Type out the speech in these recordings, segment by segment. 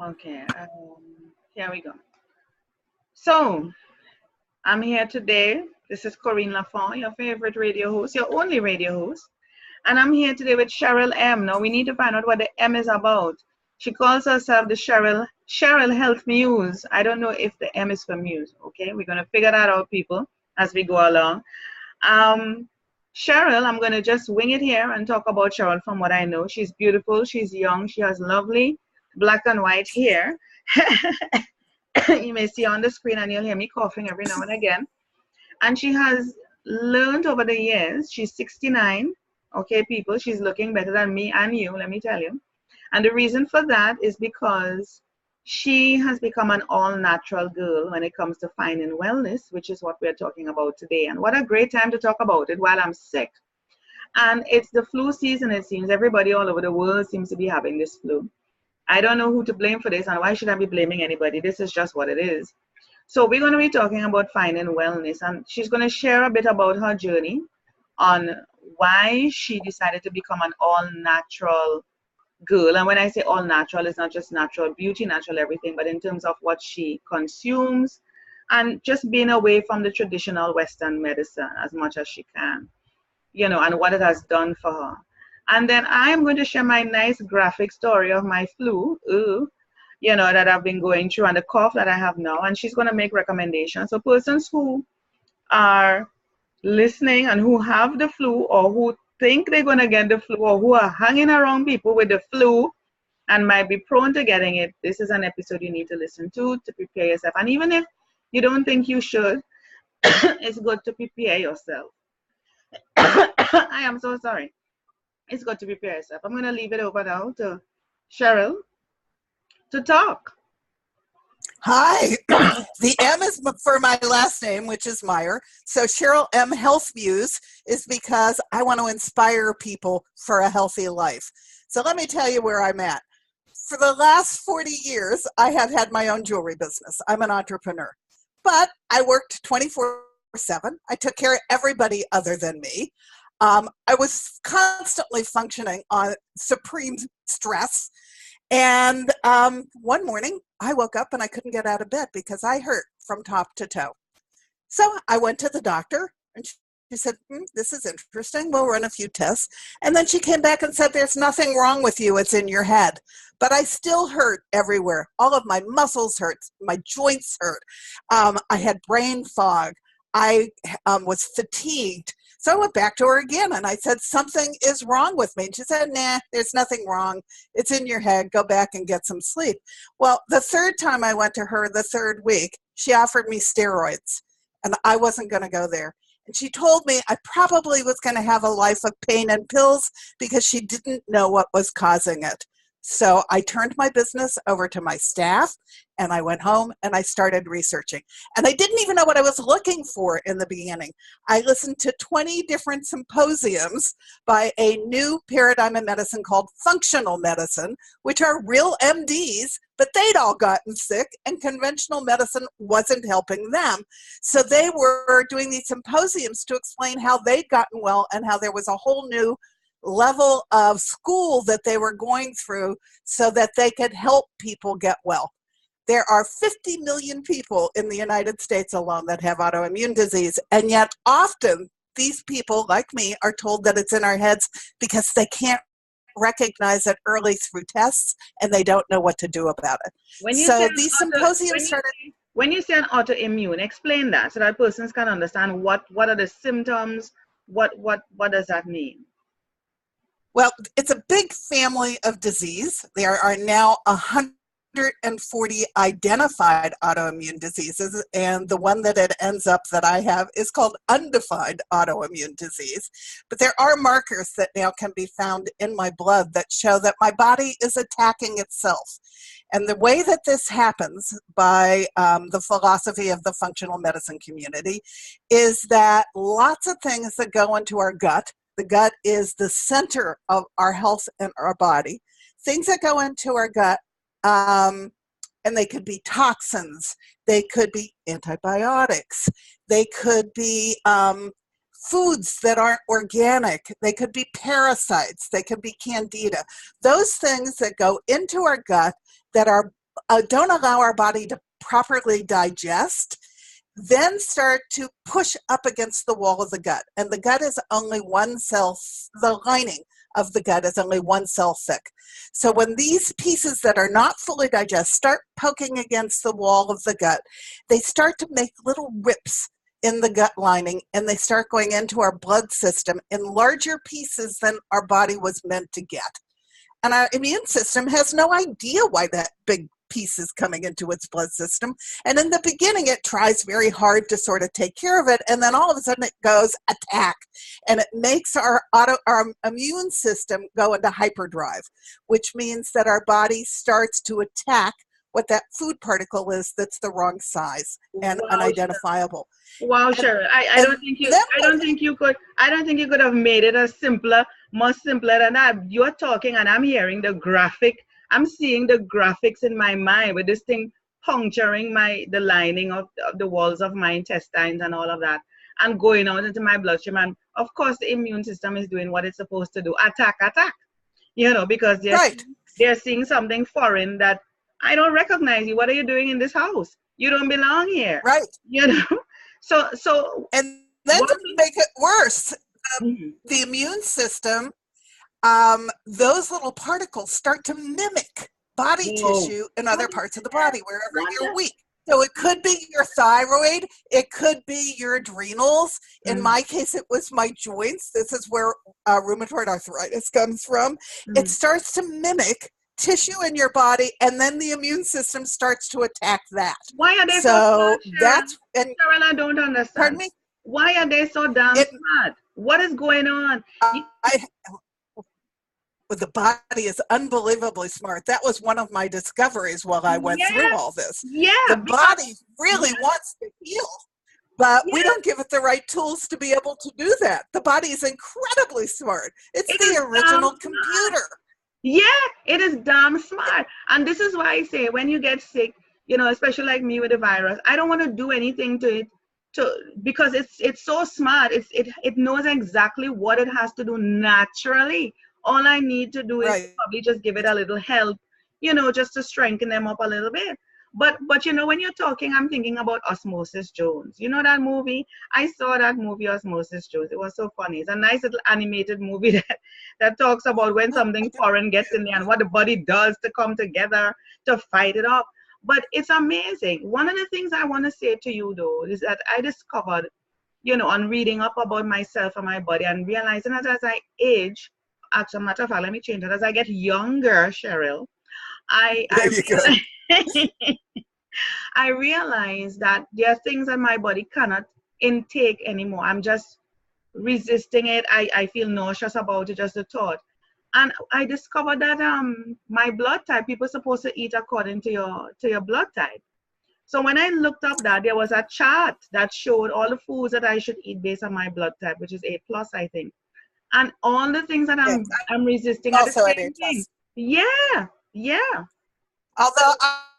Okay, here we go. So, I'm here today. This is Corinne Lafont, your favorite radio host, your only radio host. And I'm here today with Cheryl M. Now, we need to find out what the M is about. She calls herself the Cheryl Health Muse. I don't know if the M is for Muse, okay? We're going to figure that out, people, as we go along. Um, Cheryl, I'm going to just wing it here and talk about Cheryl from what I know. She's beautiful, she's young, she has lovely black and white hair. You may see on the screen and you'll hear me coughing every now and again. And she has learned over the years, she's 69, okay, people, she's looking better than me and you, let me tell you. And the reason for that is because she has become an all natural girl when it comes to finding wellness, which is what we're talking about today. And what a great time to talk about it while I'm sick. And it's the flu season, it seems. Everybody all over the world seems to be having this flu. I don't know who to blame for this, and why should I be blaming anybody? This is just what it is. So we're going to be talking about finding wellness, and she's going to share a bit about her journey on why she decided to become an all-natural girl. And when I say all-natural, it's not just natural beauty, natural everything, but in terms of what she consumes and just being away from the traditional Western medicine as much as she can, and what it has done for her. And then I'm going to share my nice graphic story of my flu, that I've been going through and the cough that I have now. And she's going to make recommendations. So persons who are listening and who have the flu or who think they're going to get the flu or who are hanging around people with the flu and might be prone to getting it, this is an episode you need to listen to prepare yourself. And even if you don't think you should, it's good to prepare yourself. I am so sorry. It's good to prepare yourself. I'm going to leave it over now to Cheryl to talk. Hi. The M is for my last name, which is Meyer. So Cheryl M. Health Muse is because I want to inspire people for a healthy life. So let me tell you where I'm at. For the last 40 years, I have had my own jewelry business. I'm an entrepreneur. But I worked 24/7. I took care of everybody other than me. I was constantly functioning on supreme stress. And one morning, I woke up and I couldn't get out of bed because I hurt from top to toe. So I went to the doctor and she said, this is interesting. We'll run a few tests. And then she came back and said, there's nothing wrong with you. It's in your head. But I still hurt everywhere. All of my muscles hurt. My joints hurt. I had brain fog. I was fatigued. So I went back to her again and I said, something is wrong with me. And she said, nah, there's nothing wrong. It's in your head. Go back and get some sleep. Well, the third time I went to her, the third week, she offered me steroids and I wasn't going to go there. And she told me I probably was going to have a life of pain and pills because she didn't know what was causing it. So I turned my business over to my staff and I went home and I started researching. And I didn't even know what I was looking for in the beginning. I listened to 20 different symposiums by a new paradigm in medicine called functional medicine, which are real MDs, but they'd all gotten sick and conventional medicine wasn't helping them. So they were doing these symposiums to explain how they'd gotten well and how there was a whole new level of school that they were going through so that they could help people get well. There are 50 million people in the United States alone that have autoimmune disease, and yet often these people, like me, are told that it's in our heads because they can't recognize it early through tests and they don't know what to do about it. So these symposiums started. When you say an autoimmune, explain that so that persons can understand what are the symptoms, what does that mean? Well, it's a big family of disease. There are now 140 identified autoimmune diseases, and the one that it ends up that I have is called undefined autoimmune disease. But there are markers that now can be found in my blood that show that my body is attacking itself. And the way that this happens by the philosophy of the functional medicine community is that lots of things that go into our gut. The gut is the center of our health and our body. Things that go into our gut, and they could be toxins, they could be antibiotics, they could be foods that aren't organic, they could be parasites, they could be candida. Those things that go into our gut that are don't allow our body to properly digest, then start to push up against the wall of the gut. And the gut is only one cell, the lining of the gut is only one cell thick. So when these pieces that are not fully digested start poking against the wall of the gut, they start to make little rips in the gut lining, and they start going into our blood system in larger pieces than our body was meant to get. And our immune system has no idea why that big piece is coming into its blood system. And in the beginning, it tries very hard to sort of take care of it. And then all of a sudden it goes attack. And it makes our immune system go into hyperdrive, which means that our body starts to attack what that food particle is that's the wrong size and unidentifiable. Wow, Cheryl, I don't think you could have made it as simpler, much simpler than that. You're talking and I'm hearing the graphic. I'm seeing the graphics in my mind with this thing puncturing the lining of the walls of my intestines and all of that, and going out into my bloodstream. And of course, the immune system is doing what it's supposed to do: attack, because they're seeing something foreign that I don't recognize you. What are you doing in this house? You don't belong here. Right. So and then to make it worse, the immune system, those little particles start to mimic body tissue in other parts of the body, wherever you're weak. So it could be your thyroid, it could be your adrenals. In my case, it was my joints. This is where rheumatoid arthritis comes from. It starts to mimic tissue in your body, and then the immune system starts to attack that. Why are they so smart, that's Cheryl, I don't understand. Pardon me? Why are they so damn smart? What is going on? The body is unbelievably smart. That was one of my discoveries while I went through all this. The body really wants to heal, but we don't give it the right tools to be able to do that. The body is incredibly smart. It's the original computer. Yeah, it is damn smart. And this is why I say when you get sick, especially like me with the virus, I don't want to do anything to it because it's so smart. It knows exactly what it has to do naturally. All I need to do is probably just give it a little help, just to strengthen them up a little bit. But when you're talking, I'm thinking about Osmosis Jones. You know that movie? I saw that movie, Osmosis Jones. It was so funny. It's a nice little animated movie that talks about when something foreign gets in there and what the body does to come together to fight it off. But it's amazing. One of the things I want to say to you, though, is that I discovered, on reading up about myself and my body and realizing that as I age, as a matter of fact, let me change that. As I get younger, Cheryl, I realize that there are things that my body cannot intake anymore. I'm just resisting it. I feel nauseous about it, just the thought. And I discovered that my blood type, people are supposed to eat according to your blood type. So when I looked up that, there was a chart that showed all the foods that I should eat based on my blood type, which is A+, I think. And all the things that I'm resisting are the same thing. Yeah. Although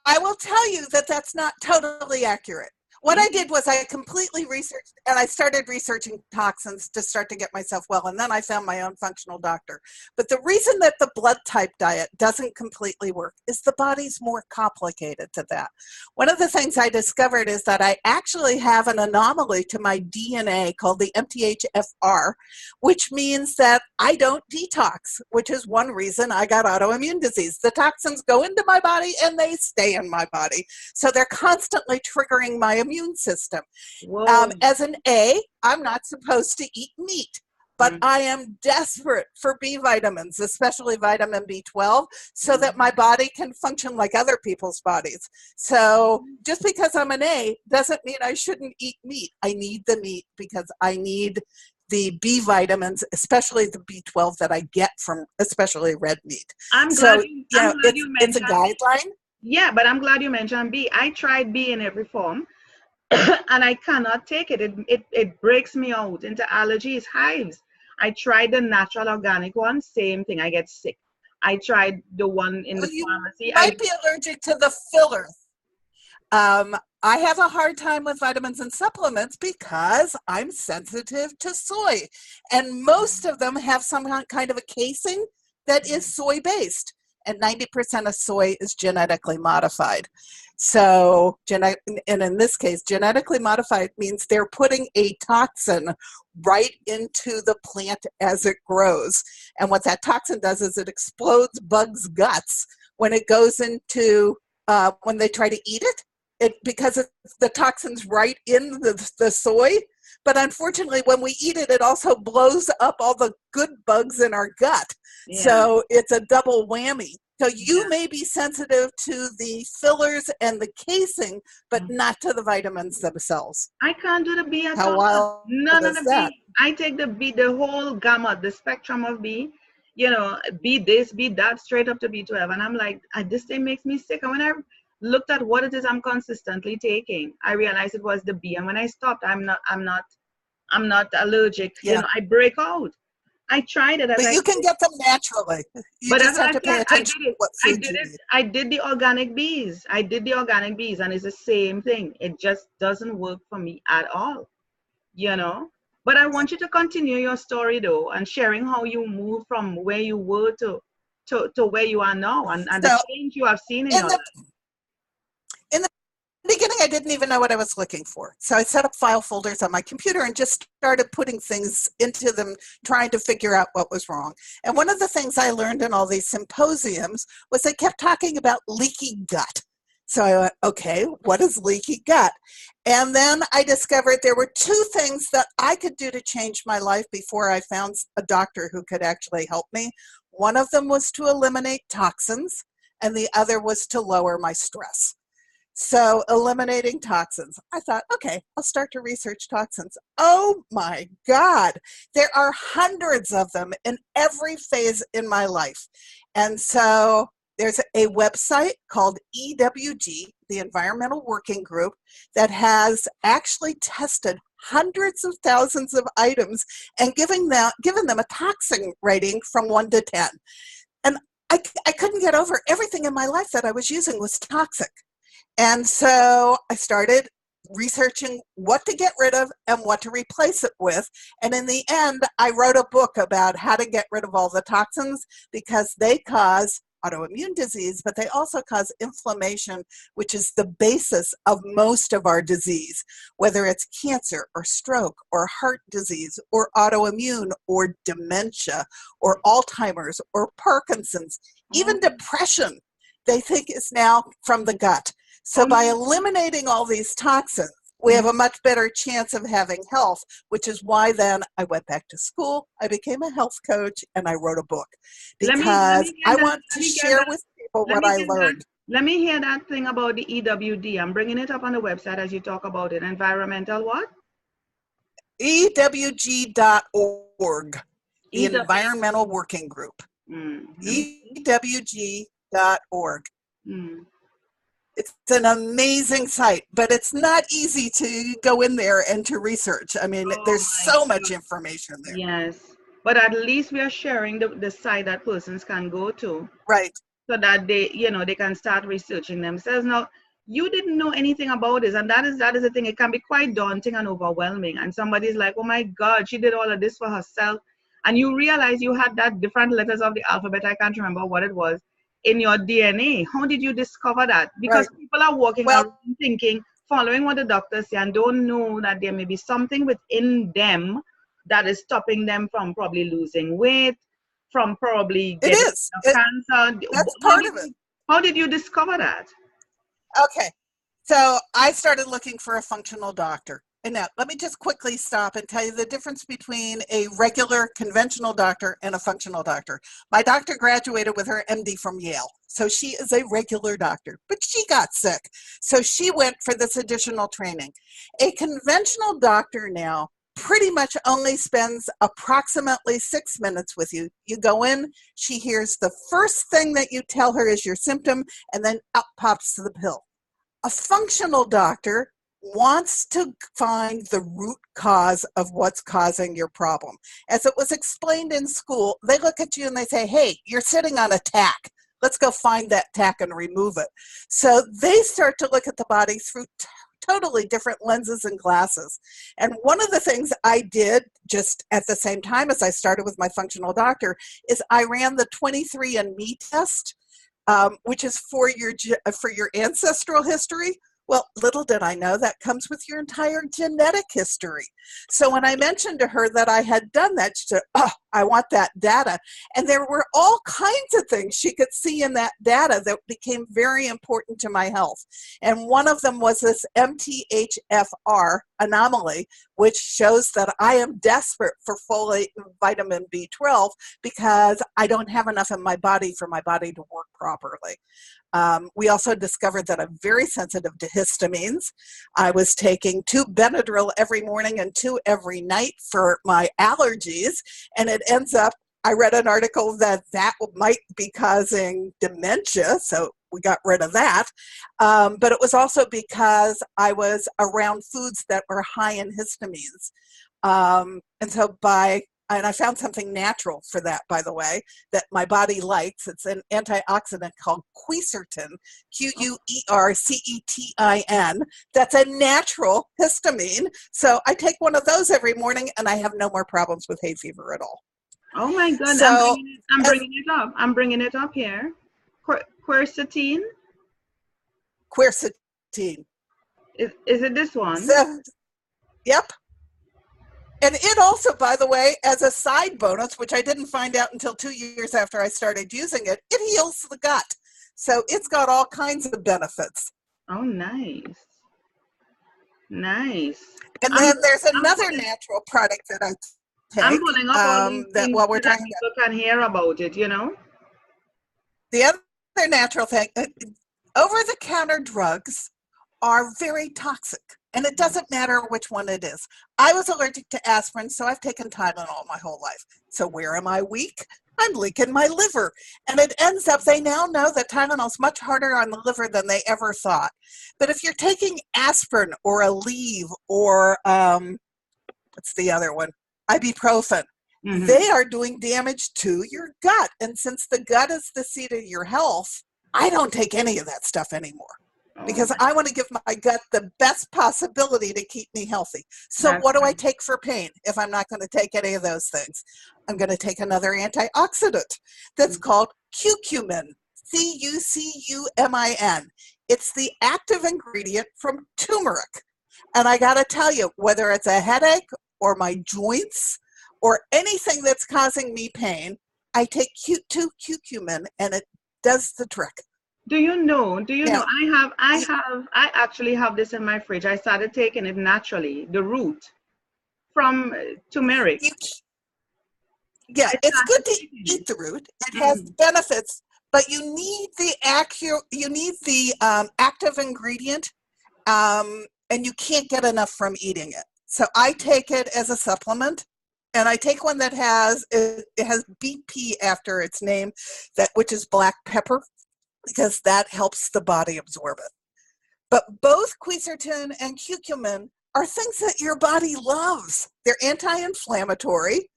I will tell you that that's not totally accurate. What I did was I completely researched, and I started researching toxins to start to get myself well, and then I found my own functional doctor. But the reason that the blood type diet doesn't completely work is the body's more complicated to that. One of the things I discovered is that I actually have an anomaly to my DNA called the MTHFR, which means that I don't detox, which is one reason I got autoimmune disease. The toxins go into my body and they stay in my body. So they're constantly triggering my immune system. As an A, I'm not supposed to eat meat, but I am desperate for B vitamins, especially vitamin B12, so that my body can function like other people's bodies. So just because I'm an A doesn't mean I shouldn't eat meat. I need the meat because I need the B vitamins, especially the B12 that I get from especially red meat. I'm glad you mentioned it's a guideline. Yeah, but I'm glad you mentioned B. I tried B in every form. And I cannot take it. It breaks me out into allergies, hives. I tried the natural organic one, same thing. I get sick. I tried the one in the pharmacy. You might be allergic to the fillers. I have a hard time with vitamins and supplements because I'm sensitive to soy. And most of them have some kind of a casing that is soy-based. and 90% of soy is genetically modified. So, and in this case, genetically modified means they're putting a toxin right into the plant as it grows. And what that toxin does is it explodes bugs' guts when it goes into, when they try to eat it, because the toxin's right in the soy. But unfortunately, when we eat it, it also blows up all the good bugs in our gut. Yeah. So it's a double whammy. So you may be sensitive to the fillers and the casing, but not to the vitamins themselves. I can't do the B at How all. wild None of is the that? B. I take the B, the whole gamut, the spectrum of B. You know, B this, B that, straight up to B12. And I'm like, this thing makes me sick. And when I looked at what it is I'm consistently taking, I realized it was the B. And when I stopped, I'm not allergic. Yeah. You know, I break out. I tried it. But you can get them naturally. You just have to pay attention to what food you eat. I did the organic bees. And it's the same thing. It just doesn't work for me at all. You know? But I want you to continue your story though, and sharing how you moved from where you were to where you are now, and the change you have seen in your life. In the beginning, I didn't even know what I was looking for. So I set up file folders on my computer and just started putting things into them, trying to figure out what was wrong. And one of the things I learned in all these symposiums was they kept talking about leaky gut. So I went, okay, what is leaky gut? And then I discovered there were two things that I could do to change my life before I found a doctor who could actually help me. One of them was to eliminate toxins, and the other was to lower my stress. So eliminating toxins, I thought, okay, I'll start to research toxins. Oh my God, there are hundreds of them in every phase in my life. And so there's a website called EWG, the Environmental Working Group, that has actually tested hundreds of thousands of items and given them a toxin rating from 1 to 10. And I couldn't get over everything in my life that I was using was toxic. And so I started researching what to get rid of and what to replace it with. And in the end, I wrote a book about how to get rid of all the toxins because they cause autoimmune disease, but they also cause inflammation, which is the basis of most of our disease, whether it's cancer or stroke or heart disease or autoimmune or dementia or Alzheimer's or Parkinson's, even depression, they think is now from the gut. So by eliminating all these toxins, we have a much better chance of having health, which is why then I went back to school, I became a health coach, and I wrote a book because I want to share with people what I learned. Let me hear that thing about the EWD. I'm bringing it up on the website as you talk about it. Environmental what? EWG.org, the Environmental Working Group. EWG.org. It's an amazing site, but it's not easy to go in there and to research. I mean, there's so much information there. Yes, but at least we are sharing the site that persons can go to. Right. So that they can start researching themselves. Now, you didn't know anything about this, and that is the thing. It can be quite daunting and overwhelming. And somebody's like, oh my God, she did all of this for herself. And you realize you had that different letters of the alphabet, I can't remember what it was, in your DNA. How did you discover that? Because people are walking around thinking, following what the doctors say, and don't know that there may be something within them that is stopping them from probably losing weight, from probably getting cancer. That's part of it. How did you discover that? Okay, so I started looking for a functional doctor. And now, let me just quickly stop and tell you the difference between a regular conventional doctor and a functional doctor. My doctor graduated with her MD from Yale, so she is a regular doctor, but she got sick. So she went for this additional training. A conventional doctor now pretty much only spends approximately 6 minutes with you. You go in, she hears the first thing that you tell her is your symptom, and then out pops the pill. A functional doctor wants to find the root cause of what's causing your problem. As it was explained in school, they look at you and they say, hey, you're sitting on a tack. Let's go find that tack and remove it. So they start to look at the body through totally different lenses and glasses. And one of the things I did just at the same time as I started with my functional doctor is I ran the 23andMe test. which is for your ancestral history. Well, little did I know that comes with your entire genetic history. So when I mentioned to her that I had done that, she said, "Oh, I want that data." And there were all kinds of things she could see in that data that became very important to my health. And one of them was this MTHFR anomaly, which shows that I am desperate for folate and vitamin B12 because I don't have enough in my body for my body to work properly. We also discovered that I'm very sensitive to histamines. I was taking 2 Benadryl every morning and 2 every night for my allergies, and it ends up, I read an article that might be causing dementia, so we got rid of that. But it was also because I was around foods that were high in histamines. And I found something natural for that, by the way, that my body likes. It's an antioxidant called quercetin, Quercetin. That's a natural histamine. So I take one of those every morning, and I have no more problems with hay fever at all. Oh my God! So, I'm bringing it up. I'm bringing it up here. Quercetin. Quercetin. Is it this one? So, yep. And it also, by the way, as a side bonus, which I didn't find out until 2 years after I started using it, it heals the gut. So it's got all kinds of benefits. Oh, nice. Nice. And then there's another natural product that I take. I'm pulling up all these things while we're so that talking people can hear about it, you know? The other natural thing, over-the-counter drugs are very toxic. And it doesn't matter which one it is. I was allergic to aspirin, so I've taken Tylenol my whole life. So where am I weak? I'm leaking my liver. And it ends up, they now know that Tylenol is much harder on the liver than they ever thought. But if you're taking aspirin or Aleve or, what's the other one? Ibuprofen, they are doing damage to your gut. And since the gut is the seat of your health, I don't take any of that stuff anymore. Because I want to give my gut the best possibility to keep me healthy. So what do I take for pain if I'm not going to take any of those things? I'm going to take another antioxidant that's called curcumin, Cucumin. It's the active ingredient from turmeric. And I got to tell you, whether it's a headache or my joints or anything that's causing me pain, I take curcumin and it does the trick. Do you know, I actually have this in my fridge. I started taking it naturally, the root from turmeric. It's good to eat the root. It has benefits, but you need the active ingredient, and you can't get enough from eating it. So I take it as a supplement, and I take one that has BP after its name, which is black pepper, because that helps the body absorb it. But both quercetin and curcumin are things that your body loves. They're anti-inflammatory.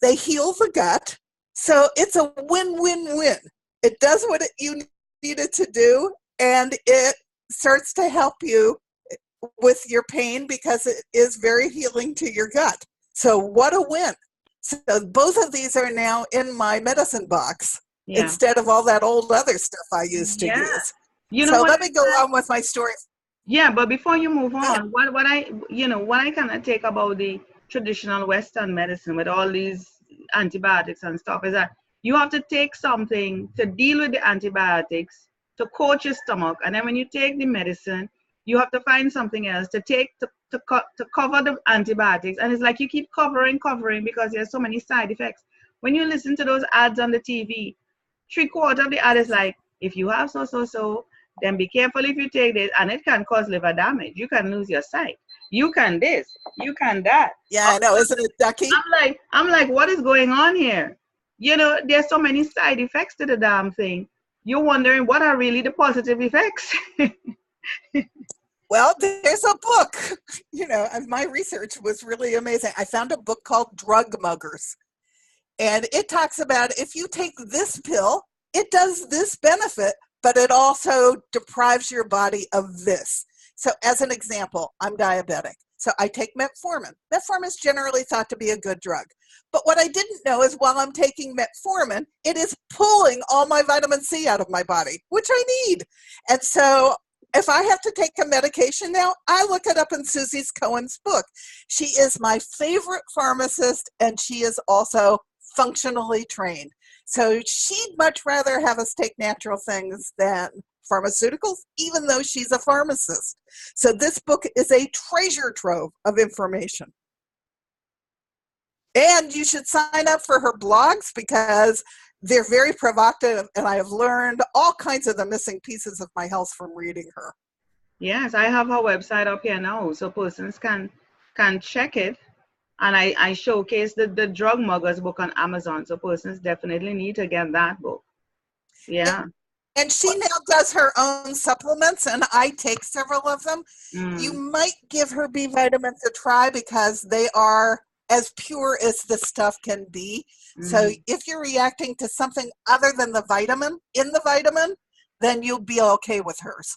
They heal the gut. So it's a win-win-win. It does what you need it to do, and it starts to help you with your pain because it is very healing to your gut. So what a win. So both of these are now in my medicine box. Yeah. Instead of all that old other stuff I used to use. So let me go on with my story. Yeah, but before you move on, what I kind of take about the traditional Western medicine with all these antibiotics and stuff is that you have to take something to deal with the antibiotics to coat your stomach, and then when you take the medicine, you have to find something else to take to cover the antibiotics, and it's like you keep covering because there's so many side effects. When you listen to those ads on the TV, 3/4 of the ad is like, if you have so, then be careful if you take this, and it can cause liver damage. You can lose your sight. You can this, you can that. Yeah, I know, isn't it, Ducky? I'm like, what is going on here? You know, there's so many side effects to the damn thing. You're wondering what are really the positive effects. Well, there's a book. My research was really amazing. I found a book called Drug Muggers. And it talks about if you take this pill, it does this benefit, but it also deprives your body of this. So as an example, I'm diabetic. So I take metformin. Metformin is generally thought to be a good drug. But what I didn't know is while I'm taking metformin, it is pulling all my vitamin C out of my body, which I need. And so if I have to take a medication now, I look it up in Susie Cohen's book. She is my favorite pharmacist, and she is also functionally trained. So she'd much rather have us take natural things than pharmaceuticals, even though she's a pharmacist. So this book is a treasure trove of information. And you should sign up for her blogs because they're very provocative, and I have learned all kinds of the missing pieces of my health from reading her. Yes, I have her website up here now, so persons can check it. And I showcase the Drug Muggers book on Amazon, so persons definitely need to get that book. Yeah. And she now does her own supplements, and I take several of them. You might give her B vitamins a try because they are as pure as this stuff can be. So if you're reacting to something other than the vitamin in the vitamin, then you'll be okay with hers.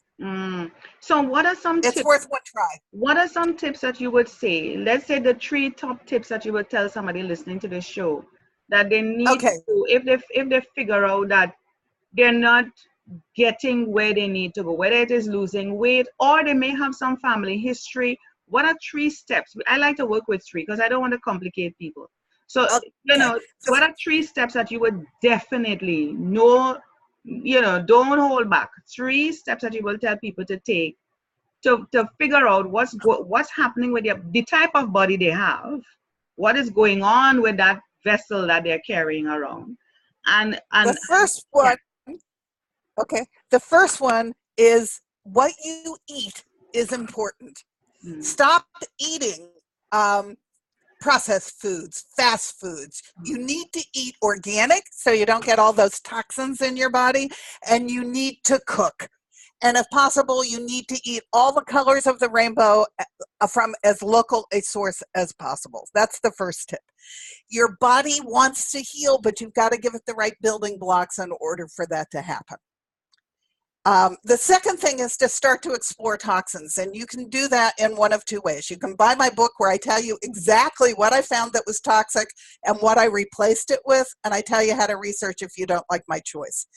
So what are some tips? It's worth one try. What are some tips that you would say? Let's say the 3 top tips that you would tell somebody listening to this show that they need to, if they figure out that they're not getting where they need to go, whether it is losing weight or they may have some family history. What are 3 steps? I like to work with 3 because I don't want to complicate people. So, what are 3 steps that you would definitely know, don't hold back. 3 steps that you will tell people to take to figure out what's happening with the type of body they have, what is going on with that vessel that they're carrying around. And the first one, the first one is what you eat is important. Stop eating processed foods, fast foods. You need to eat organic so you don't get all those toxins in your body, and you need to cook. And if possible, you need to eat all the colors of the rainbow from as local a source as possible. That's the first tip. Your body wants to heal, but you've got to give it the right building blocks in order for that to happen. The second thing is to start to explore toxins, and you can do that in one of 2 ways. You can buy my book where I tell you exactly what I found that was toxic and what I replaced it with, and I tell you how to research if you don't like my choice.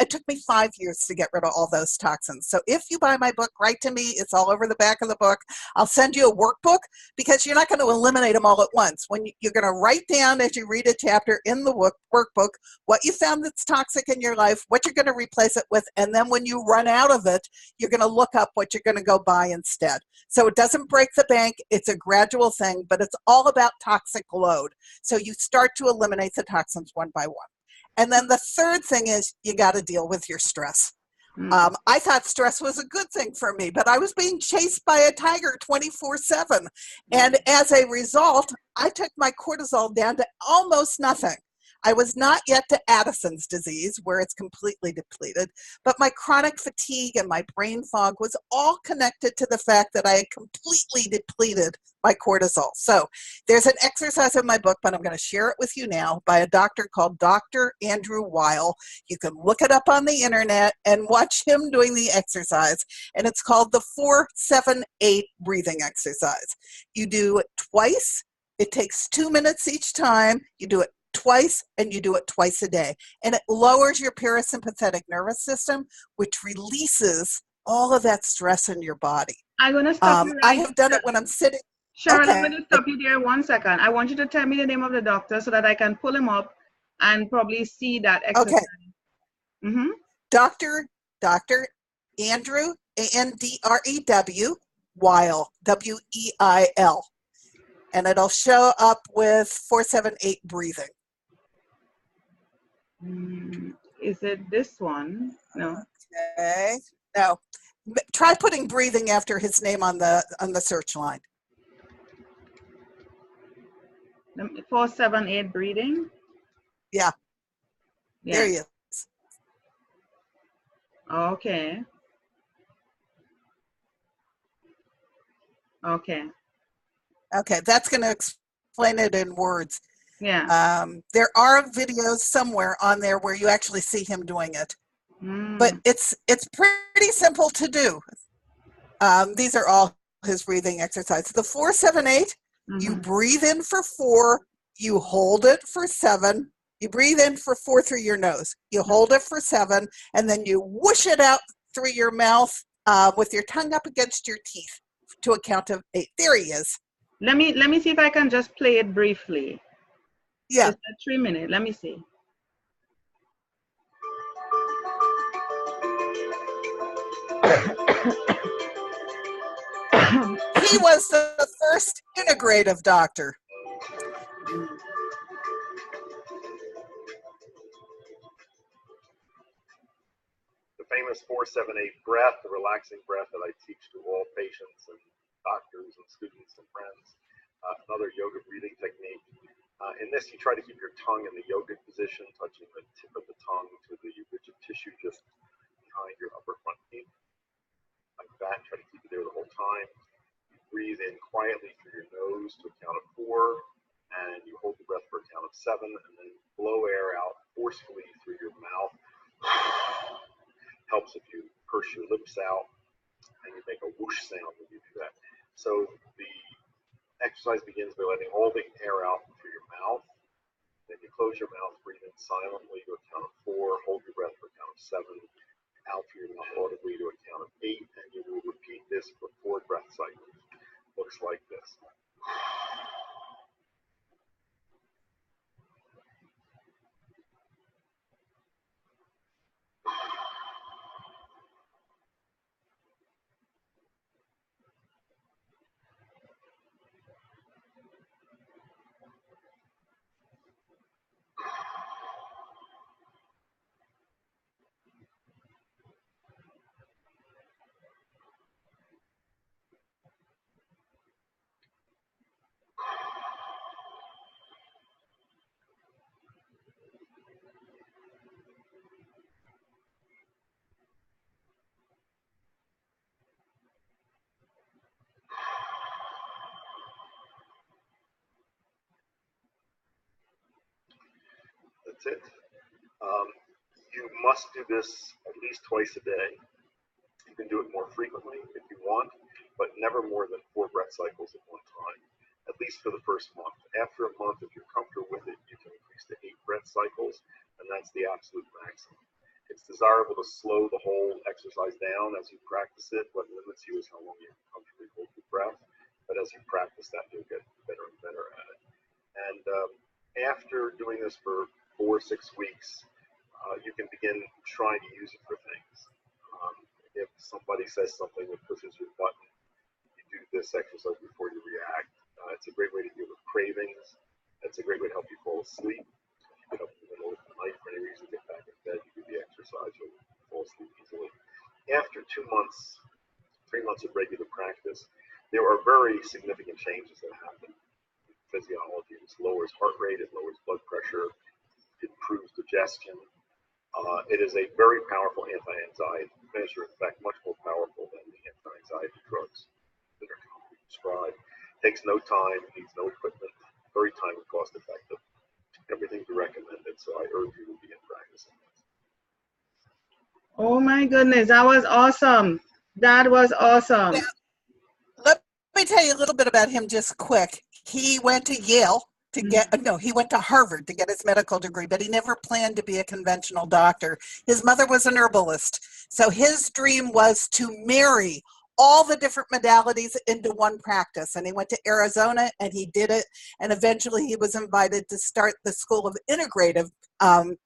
It took me 5 years to get rid of all those toxins. So if you buy my book, write to me. It's all over the back of the book. I'll send you a workbook because you're not going to eliminate them all at once. You're going to write down as you read a chapter in the workbook what you found that's toxic in your life, what you're going to replace it with, and then when you run out of it, you're going to look up what you're going to go buy instead. So it doesn't break the bank. It's a gradual thing, but it's all about toxic load. So you start to eliminate the toxins one by one. And then the third thing is you got to deal with your stress. I thought stress was a good thing for me, but I was being chased by a tiger 24/7. And as a result, I took my cortisol down to almost nothing. I was not yet to Addison's disease, where it's completely depleted, but my chronic fatigue and my brain fog was all connected to the fact that I had completely depleted my cortisol. So there's an exercise in my book, but I'm going to share it with you now, by a doctor called Dr. Andrew Weil. You can look it up on the internet and watch him doing the exercise, and it's called the 4-7-8 breathing exercise. You do it twice. It takes 2 minutes each time. You do it twice, and you do it twice a day. And it lowers your parasympathetic nervous system, which releases all of that stress in your body. I'm going to stop you right I have done it when I'm sitting. Cheryl, I'm going to stop you there 1 second. I want you to tell me the name of the doctor so that I can pull him up and probably see that exercise. Okay. Dr. Andrew, Andrew, Weil, Weil. And it'll show up with 4-7-8 breathing. Is it this one? No. Okay. No. Try putting breathing after his name on the search line. 4-7-8 breathing. Yeah. There he is. Okay. Okay. Okay, that's going to explain it in words. Yeah. There are videos somewhere on there where you actually see him doing it, but it's pretty simple to do. These are all his breathing exercise. The 4-7-8, you Mm-hmm. breathe in for 4, you hold it for 7, you breathe in for 4 through your nose, you hold it for 7, and then you whoosh it out through your mouth with your tongue up against your teeth to a count of 8. There he is. Let me see if I can just play it briefly. Yeah. It's a 3-minute. Let me see. He was the first integrative doctor. The famous 4-7-8 breath, the relaxing breath that I teach to all patients and doctors and students and friends. Another yoga breathing technique. In this, you try to keep your tongue in the yogic position, touching the tip of the tongue to the rigid tissue just behind your upper front teeth. Like that, try to keep it there the whole time. You breathe in quietly through your nose to a count of 4, and you hold the breath for a count of 7, and then blow air out forcefully through your mouth. Helps if you purse your lips out and you make a whoosh sound when you do that. So the exercise begins by letting all the air out through your mouth. Then you close your mouth, breathe in silently to a count of 4, hold your breath for a count of 7, out through your mouth audibly to a count of 8, and you will repeat this for 4 breath cycles. Looks like this. That's it. You must do this at least twice a day. You can do it more frequently if you want, but never more than 4 breath cycles at one time, at least for the first month. After a month, if you're comfortable with it, you can increase to 8 breath cycles, and that's the absolute maximum. It's desirable to slow the whole exercise down as you practice it. What limits you is how long you comfortably hold your breath, but as you practice that, you'll get better and better at it. And after doing this for 4 or 6 weeks, you can begin trying to use it for things. If somebody says something that pushes your button, you do this exercise before you react. It's a great way to deal with cravings. It's a great way to help you fall asleep. You get up in the middle of the night for any reason, get back in bed, you do the exercise, you'll fall asleep easily. After 2 months, 3 months of regular practice, there are very significant changes that happen in physiology. It lowers heart rate, it lowers blood pressure, it improves digestion. It is a very powerful anti-anxiety measure, in fact, much more powerful than the anti-anxiety drugs that are commonly prescribed. Takes no time, needs no equipment, very time and cost effective. Everything's recommended, so I urge you to begin practicing this. Oh my goodness, that was awesome. That was awesome. Yeah. Let me tell you a little bit about him just quick. He went to Yale to get, no, he went to Harvard to get his medical degree, but he never planned to be a conventional doctor. His mother was an herbalist. So his dream was to marry all the different modalities into one practice. And he went to Arizona and he did it. And eventually he was invited to start the School of Integrative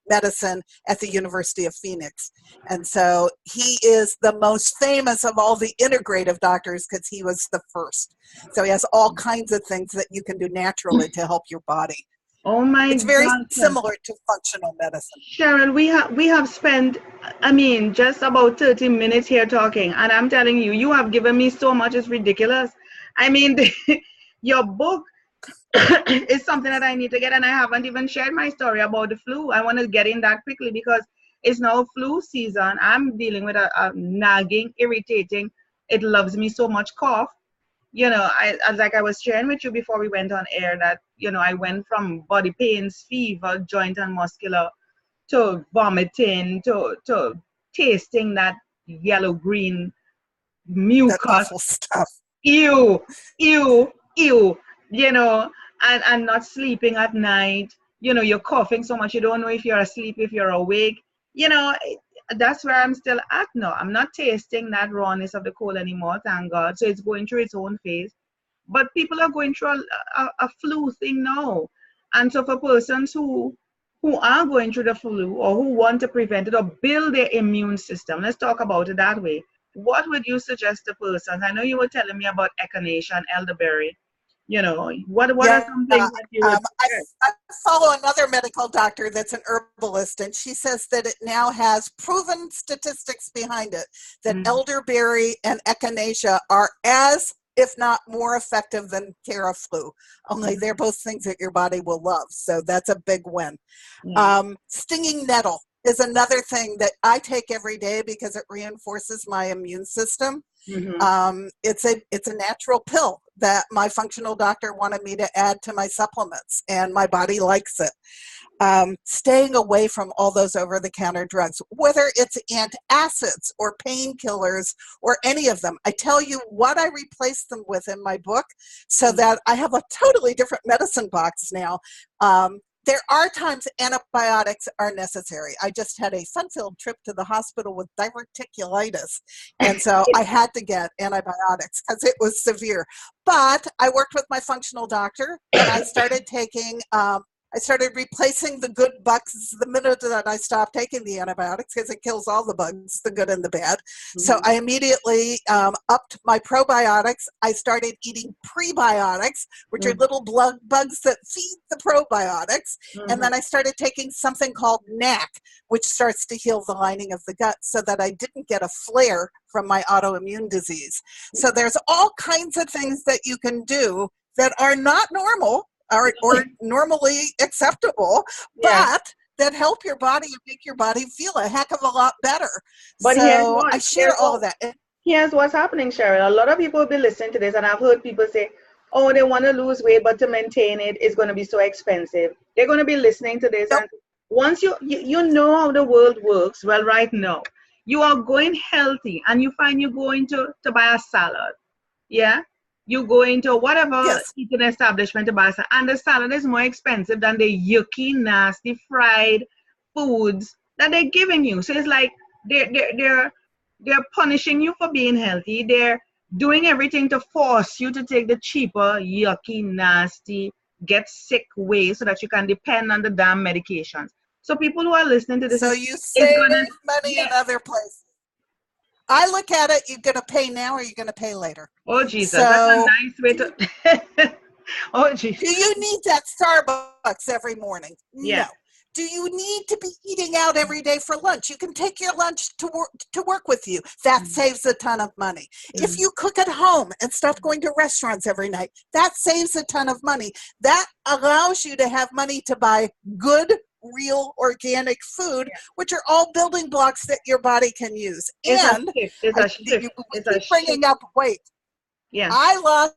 Medicine at the University of Phoenix. And so he is the most famous of all the integrative doctors because he was the first. So he has all kinds of things that you can do naturally to help your body. Oh my God. It's very similar to functional medicine. Cheryl, we have spent, I mean, just about 30 minutes here talking, and I'm telling you, you have given me so much, it's ridiculous. I mean, your book is something that I need to get, and I haven't even shared my story about the flu. I want to get in that quickly because it's now flu season. I'm dealing with a nagging, irritating, it loves me so much cough. You know, like I was sharing with you before we went on air that, you know, I went from body pains, fever, joint and muscular, to vomiting, to tasting that yellow-green That mucus. awful stuff. ew, ew, ew, you know, and not sleeping at night. You know, you're coughing so much, you don't know if you're asleep, if you're awake. You know, that's where I'm still at now. I'm not tasting that rawness of the cold anymore, thank God. So it's going through its own phase. But people are going through a flu thing now. And so for persons who are going through the flu or who want to prevent it or build their immune system, let's talk about it that way. What would you suggest to persons? I know you were telling me about echinacea and elderberry. You know, what are Yeah, some things that you would suggest? I follow another medical doctor that's an herbalist, and she says that it now has proven statistics behind it that Mhm. elderberry and echinacea are as, if not more effective than Theraflu. Only they're both things that your body will love, so that's a big win. Yeah. Stinging nettle is another thing that I take every day because it reinforces my immune system. Mm-hmm. It's a natural pill that my functional doctor wanted me to add to my supplements, and my body likes it. Staying away from all those over-the-counter drugs, whether it's antacids or painkillers or any of them. I tell you what I replace them with in my book, so that I have a totally different medicine box now. There are times antibiotics are necessary. I just had a fun-filled trip to the hospital with diverticulitis, and so I had to get antibiotics because it was severe. But I worked with my functional doctor, and I started taking I started replacing the good bugs the minute that I stopped taking the antibiotics, because it kills all the bugs, the good and the bad. So I immediately upped my probiotics. I started eating prebiotics, which are little bugs that feed the probiotics. And then I started taking something called NAC, which starts to heal the lining of the gut, so that I didn't get a flare from my autoimmune disease. So there's all kinds of things that you can do that are not normal or normally acceptable, Yeah. but that help your body and make your body feel a heck of a lot better. But So I share all of that. Here's what's happening, Cheryl. A lot of people will be listening to this, and I've heard people say, oh, they want to lose weight, but to maintain it is going to be so expensive. They're going to be listening to this, Nope. and once you know how the world works, well, right now, you are going healthy, and you find you going to buy a salad. Yeah? You go into whatever Yes. eating establishment to buy a salad, and the salad is more expensive than the yucky, nasty, fried foods that they're giving you. So it's like they're punishing you for being healthy. They're doing everything to force you to take the cheaper, yucky, nasty, get sick way so that you can depend on the damn medications. So people who are listening to this So is you save gonna money in other places. I look at it, you're going to pay now or you're going to pay later. oh Jesus, that's a So nice way to oh Jesus. do you need that Starbucks every morning? Yeah. No. Do you need to be eating out every day for lunch? You can take your lunch to work with you. That saves a ton of money. If you cook at home and stop going to restaurants every night, that saves a ton of money. That allows you to have money to buy good, real, organic food, which are all building blocks that your body can use. It's a And shift. It's a shift. we It's a keep shift. bringing up weight. Yeah. I lost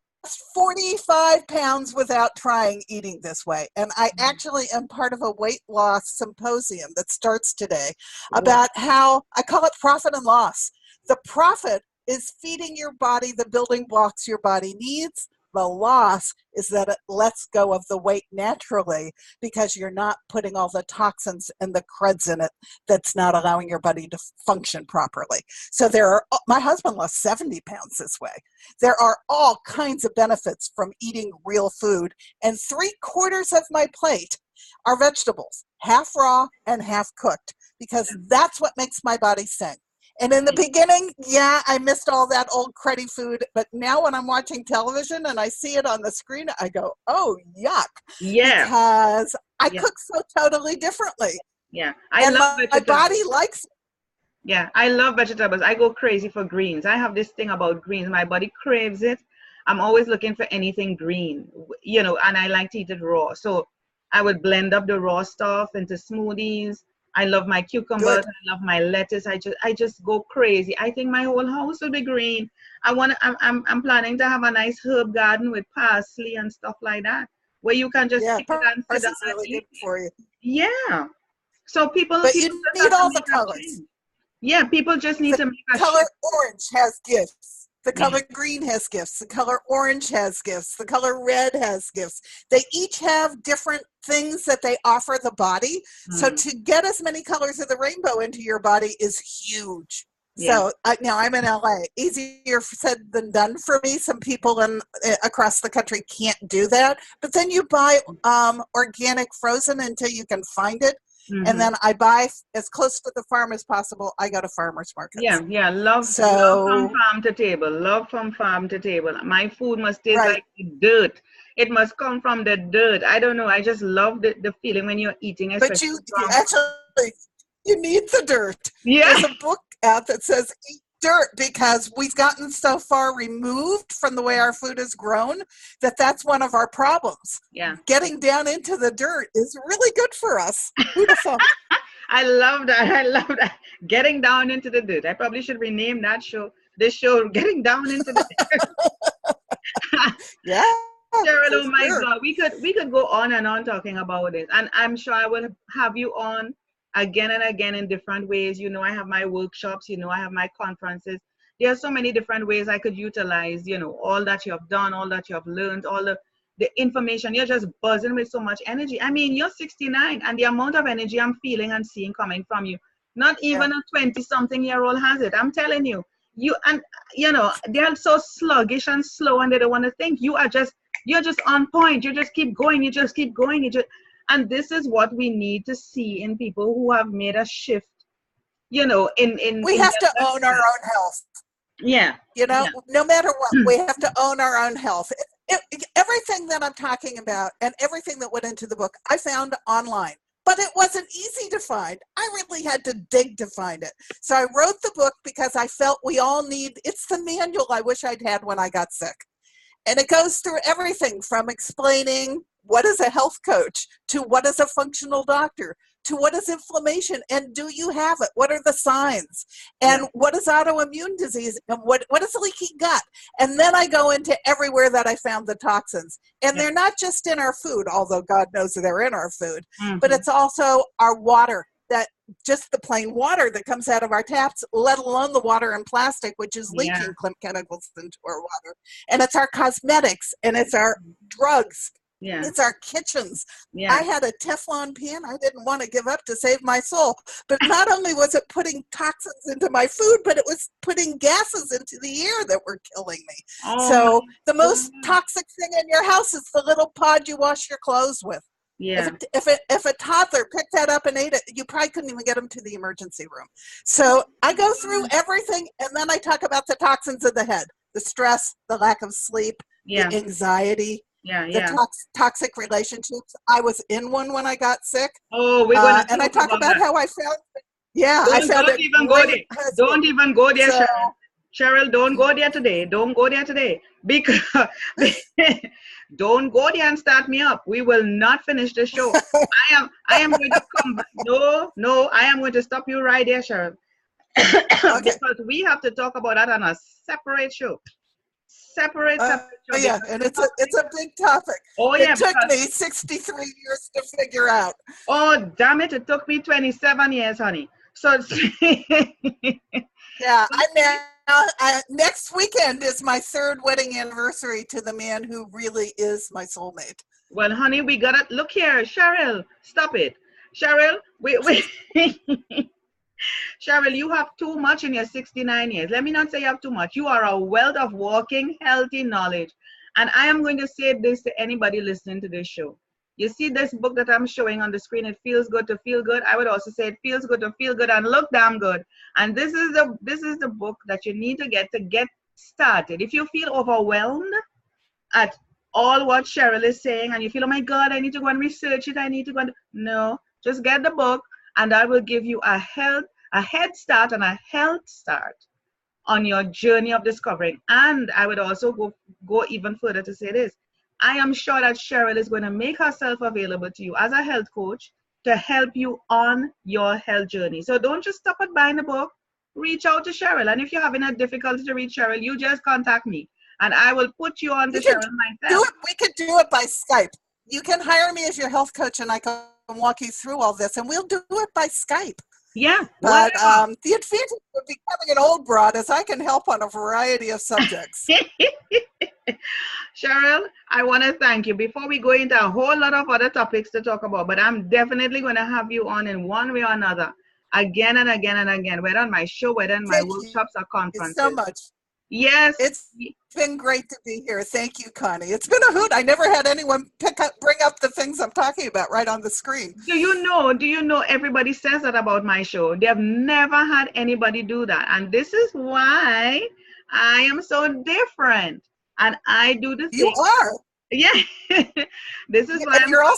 45 pounds without trying eating this way. And I actually am part of a weight loss symposium that starts today about how I call it profit and loss. The profit is feeding your body the building blocks your body needs. The loss is that it lets go of the weight naturally because you're not putting all the toxins and the creds in it that's not allowing your body to function properly. So my husband lost 70 pounds this way. There are all kinds of benefits from eating real food, and 3/4 of my plate are vegetables, half raw and half cooked, because that's what makes my body sing. And in the beginning, yeah, I missed all that old cruddy food, but now when I'm watching television and I see it on the screen, I go, oh, yuck, Yeah. because I cook so totally differently. Yeah. And my body likes it. Yeah, I love vegetables. I go crazy for greens. I have this thing about greens. My body craves it. I'm always looking for anything green, you know, and I like to eat it raw. So I would blend up the raw stuff into smoothies. I love my cucumbers. Good. I love my lettuce. I just go crazy. I think my whole house will be green. I'm planning to have a nice herb garden with parsley and stuff like that, where you can just pick it and sit down Parsley's and really eat good for you. Yeah. So people But just you have need to all make the a colors. change. Yeah, people just need The to make a color shift. orange has gifts. The color green has gifts. The color orange has gifts. The color red has gifts. They each have different things that they offer the body. So to get as many colors of the rainbow into your body is huge. So now I'm in LA. Easier said than done for me. Some people across the country can't do that. But then you buy organic frozen until you can find it. And then I buy as close to the farm as possible. I go to farmers markets. Love from farm to table. Love from farm to table. My food must taste like dirt. It must come from the dirt. I don't know. I just love the feeling when you're eating. But you need the dirt. Yeah. There's a book out that says eat dirt, because we've gotten so far removed from the way our food is grown that's one of our problems. Getting down into the dirt is really good for us. Who'd have thought? I love that. Getting down into the dirt. I probably should rename this show Getting Down into the Dirt. Yeah. Cheryl, oh my God, we could go on and on talking about it, and I'm sure I will have you on again and again in different ways. I have my workshops, I have my conferences. There are so many different ways I could utilize, all that you have done, all that you have learned, all the information. You're just buzzing with so much energy. I mean, you're 69, and the amount of energy I'm feeling and seeing coming from you, not even a 20-something-year-old has it. I'm telling you. They're so sluggish and slow, and they don't want to think. You're just on point. You just keep going. And this is what we need to see in people who have made a shift, we have to own our own health. No matter what, we have to own our own health. Everything that I'm talking about and everything that went into the book, I found online, but it wasn't easy to find. I really had to dig to find it. So I wrote the book because I felt we all it's the manual I wish I'd had when I got sick. And it goes through everything from explaining what is a health coach, to what is a functional doctor, to what is inflammation, and do you have it? What are the signs? And what is autoimmune disease? And what is leaky gut? And then I go into everywhere that I found the toxins. And they're not just in our food, although God knows they're in our food, but it's also our water, that just the plain water that comes out of our taps, let alone the water in plastic, which is leaking chemicals into our water. And it's our cosmetics, and it's our drugs. It's our kitchens. I had a Teflon pan I didn't want to give up to save my soul. But not only was it putting toxins into my food, but it was putting gases into the air that were killing me. So the most toxic thing in your house is the little pod you wash your clothes with. If a toddler picked that up and ate it, you probably couldn't even get them to the emergency room. So I go through everything, and then I talk about the toxins of the head, the stress, the lack of sleep, the anxiety, the toxic relationships. I was in one when I got sick. And I talk about how I found Don't even go there. Don't even go there, Cheryl. Cheryl, don't go there today. Don't go there today. Because don't go there and start me up. We will not finish the show. I am going to come back. No, I am going to stop you right there, Cheryl. Because we have to talk about that on a separate show. Separate show. And it's a big topic. It took me 63 years to figure out. Oh, damn it. It took me 27 years, honey. So next weekend is my 3rd wedding anniversary to the man who really is my soulmate. Well, honey, we gotta look here, Cheryl. Stop it, Cheryl. We Cheryl, you have too much in your 69 years. Let me not say you have too much. You are a wealth of walking, healthy knowledge. And I am going to say this to anybody listening to this show. You see this book that I'm showing on the screen, it feels good to feel good. I would also say it feels good to feel good and look damn good. And this is the book that you need to get started. If you feel overwhelmed at all what Cheryl is saying and you feel, oh my God, I need to go and research it. No, just get the book and I will give you a head start and a health start on your journey of discovering. And I would also go even further to say this. I am sure that Cheryl is going to make herself available to you as a health coach to help you on your health journey. So don't just stop at buying the book. Reach out to Cheryl. And if you're having a difficulty to reach Cheryl, you just contact me. And I will put you on to Cheryl myself. We could do it by Skype. You can hire me as your health coach and I can walk you through all this. And we'll do it by Skype. Yeah, But whatever. the advantage of becoming an old broad is I can help on a variety of subjects. Cheryl, I want to thank you. Before we go into a whole lot of other topics to talk about, but I'm definitely going to have you on in one way or another, again and again and again, whether on my show, whether in my Thank you workshops or so conferences. much. Yes. It's been great to be here. Thank you, Connie. It's been a hoot. I never had anyone bring up the things I'm talking about right on the screen. Do you know everybody says that about my show? They've never had anybody do that. And this is why I am so different. And I do the You thing. are. Yeah. This is why And I'm you're so.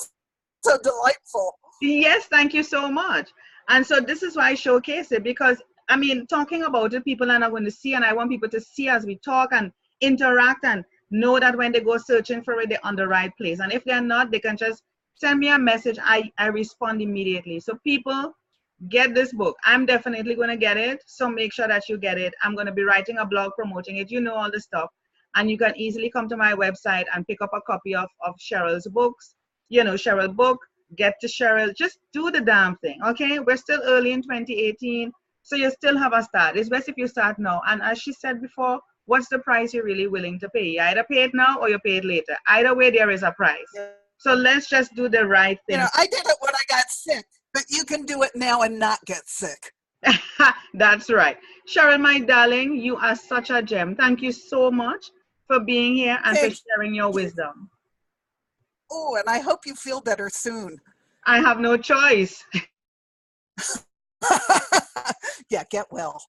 also delightful. Yes, thank you so much. And so this is why I showcase it, because I mean, talking about it, people are not going to see, and I want people to see as we talk and interact and know that when they go searching for it, they're on the right place. And if they're not, they can just send me a message. I respond immediately. So people, get this book. I'm definitely going to get it. So make sure that you get it. I'm going to be writing a blog promoting it. You know all the stuff. And you can easily come to my website and pick up a copy of Cheryl's books. Cheryl book, get to Cheryl. Just do the damn thing, okay? We're still early in 2018, so you still have a start. It's best if you start now. And as she said before, what's the price you're really willing to pay? You either pay it now or you pay it later. Either way, there is a price. So let's just do the right thing. I did it when I got sick, but you can do it now and not get sick. That's right. Cheryl, my darling, you are such a gem. Thank you so much for being here and for Thank sharing your you. wisdom. Oh, and I hope you feel better soon. I have no choice. Yeah, get well.